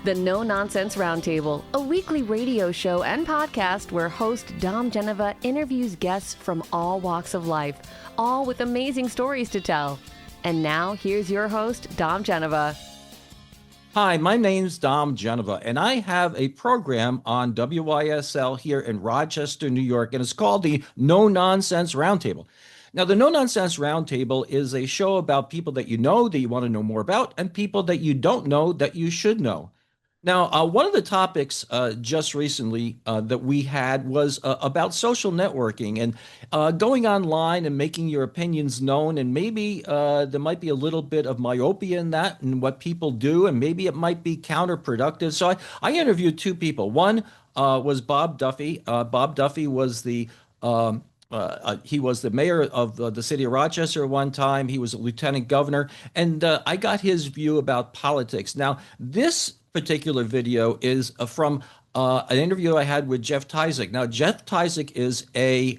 The No Nonsense Roundtable, a weekly radio show and podcast where host Dom Genova interviews guests from all walks of life, all with amazing stories to tell. And now, here's your host, Dom Genova. Hi, my name's Dom Genova, and I have a program on WYSL here in Rochester, New York, and it's called the No Nonsense Roundtable. Now, the No Nonsense Roundtable is a show about people that you know that you want to know more about and people that you don't know that you should know. Now, one of the topics just recently that we had was about social networking and going online and making your opinions known. And maybe there might be a little bit of myopia in that and what people do, and maybe it might be counterproductive. So I interviewed two people. One was Bob Duffy. Bob Duffy was he was the mayor of the city of Rochester at one time. He was a lieutenant governor, and I got his view about politics. Now, this particular video is from an interview I had with Jeff Tyzik. Now, Jeff Tyzik is a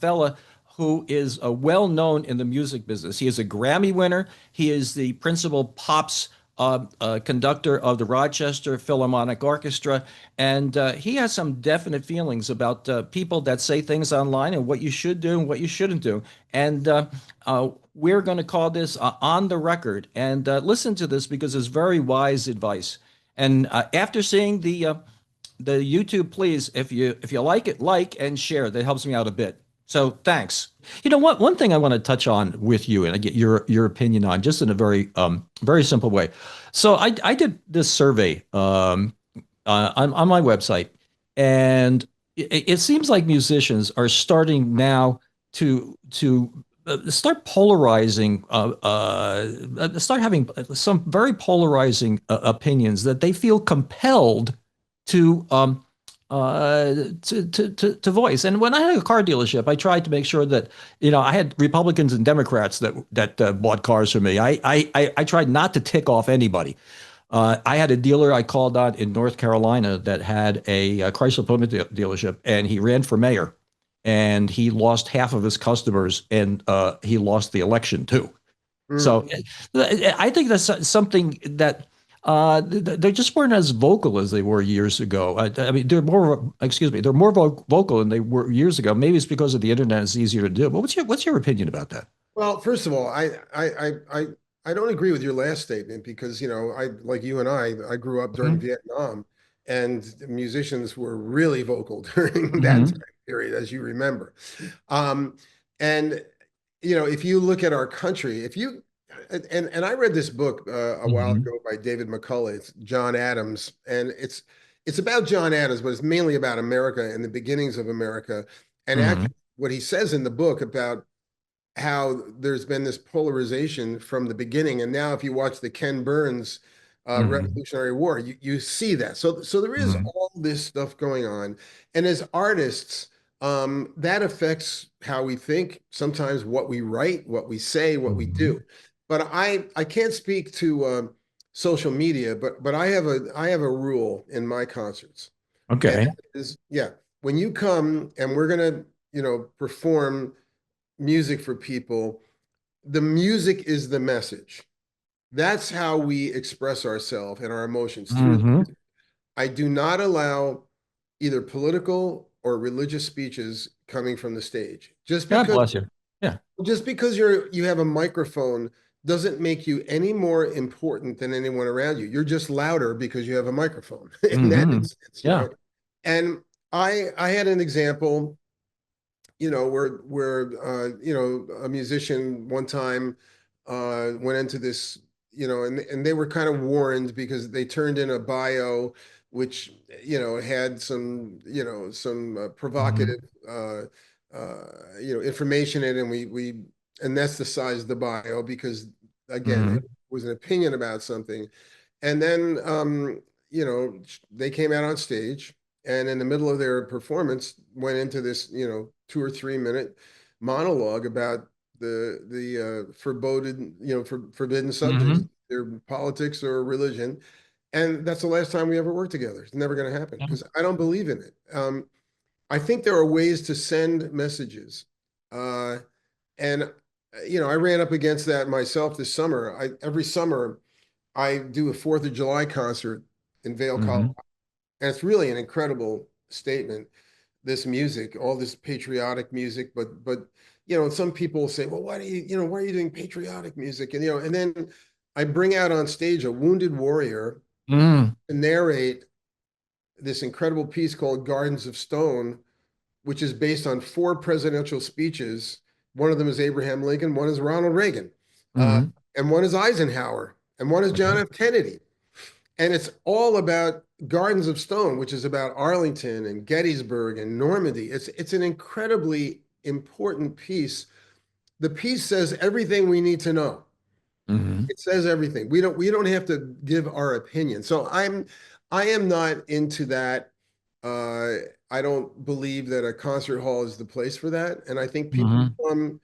fella who is well known in the music business. He is a Grammy winner. He is the principal pops conductor of the Rochester Philharmonic Orchestra, and he has some definite feelings about people that say things online and what you should do and what you shouldn't do. And we're going to call this On the Record. And listen to this because it's very wise advice. And after seeing the YouTube, please, if you like it, like and share. That helps me out a bit. So thanks. You know what? One thing I want to touch on with you, and I get your opinion on, just in a very simple way. So I did this survey on my website, and it seems like musicians are starting now to start polarizing, start having some very polarizing opinions that they feel compelled to to voice. And when I had a car dealership, I tried to make sure that I had Republicans and Democrats that bought cars from me. I tried not to tick off anybody. I had a dealer I called on in North Carolina that had a Chrysler Plymouth dealership, and he ran for mayor. And he lost half of his customers, and he lost the election too. So I think that's something that they just weren't as vocal as they were years ago. I mean, they're more vocal than they were years ago. Maybe it's because of the internet; it's easier to do. But what's your opinion about that? Well, first of all, I don't agree with your last statement because I like you and I grew up during Vietnam, and musicians were really vocal during that time period, as you remember. And if you look at our country, and I read this book a while ago by David McCullough. It's John Adams, and it's about John Adams, but it's mainly about America and the beginnings of America. And actually, what he says in the book about how there's been this polarization from the beginning, and now if you watch the Ken Burns Revolutionary War, you see that. So there is all this stuff going on, and as artists, that affects how we think, sometimes what we write, what we say, what we do. But I can't speak to social media, but I have a rule in my concerts. Okay. When you come and we're gonna perform music for people, the music is the message. That's how we express ourselves and our emotions through the music. I do not allow either political or religious speeches coming from the stage. God bless you. Yeah. Just because you have a microphone doesn't make you any more important than anyone around you. You're just louder because you have a microphone in that instance. Yeah. And I had an example, where a musician one time went into this, and they were kind of warned because they turned in a bio which had some provocative information in it, and we anesthetized the bio because again it was an opinion about something. And then they came out on stage, and in the middle of their performance went into this 2 or 3 minute monologue about the forbidden subjects, their politics or religion. And that's the last time we ever worked together. It's never going to happen because I don't believe in it. I think there are ways to send messages. And I ran up against that myself this summer. Every summer I do a 4th of July concert in Vail, Colorado. And it's really an incredible statement, this music, all this patriotic music, but some people say, well, why are you doing patriotic music? And then I bring out on stage a wounded warrior to narrate this incredible piece called Gardens of Stone, which is based on 4 presidential speeches. One of them is Abraham Lincoln, one is Ronald Reagan, and one is Eisenhower, and one is John F. Kennedy. And it's all about Gardens of Stone, which is about Arlington and Gettysburg and Normandy. It's an incredibly important piece. The piece says everything we need to know. It says everything. We don't have to give our opinion. So I am not into that. I don't believe that a concert hall is the place for that. And I think people come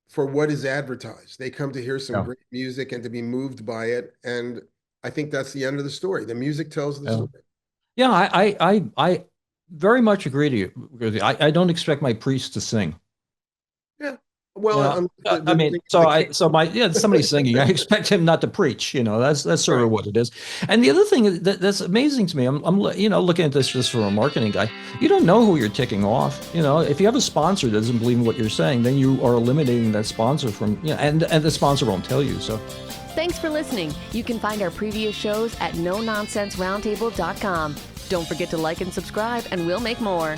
for what is advertised. They come to hear some great music and to be moved by it. And I think that's the end of the story. The music tells the story. Yeah, I very much agree to you. I don't expect my priest to sing. Yeah. Well, somebody's singing. I expect him not to preach. That's sort of what it is. And the other thing that's amazing to me, I'm looking at this just from a marketing guy. You don't know who you're ticking off. If you have a sponsor that doesn't believe in what you're saying, then you are eliminating that sponsor from, and the sponsor won't tell you. So. Thanks for listening. You can find our previous shows at nononsenseroundtable.com. Don't forget to like and subscribe, and we'll make more.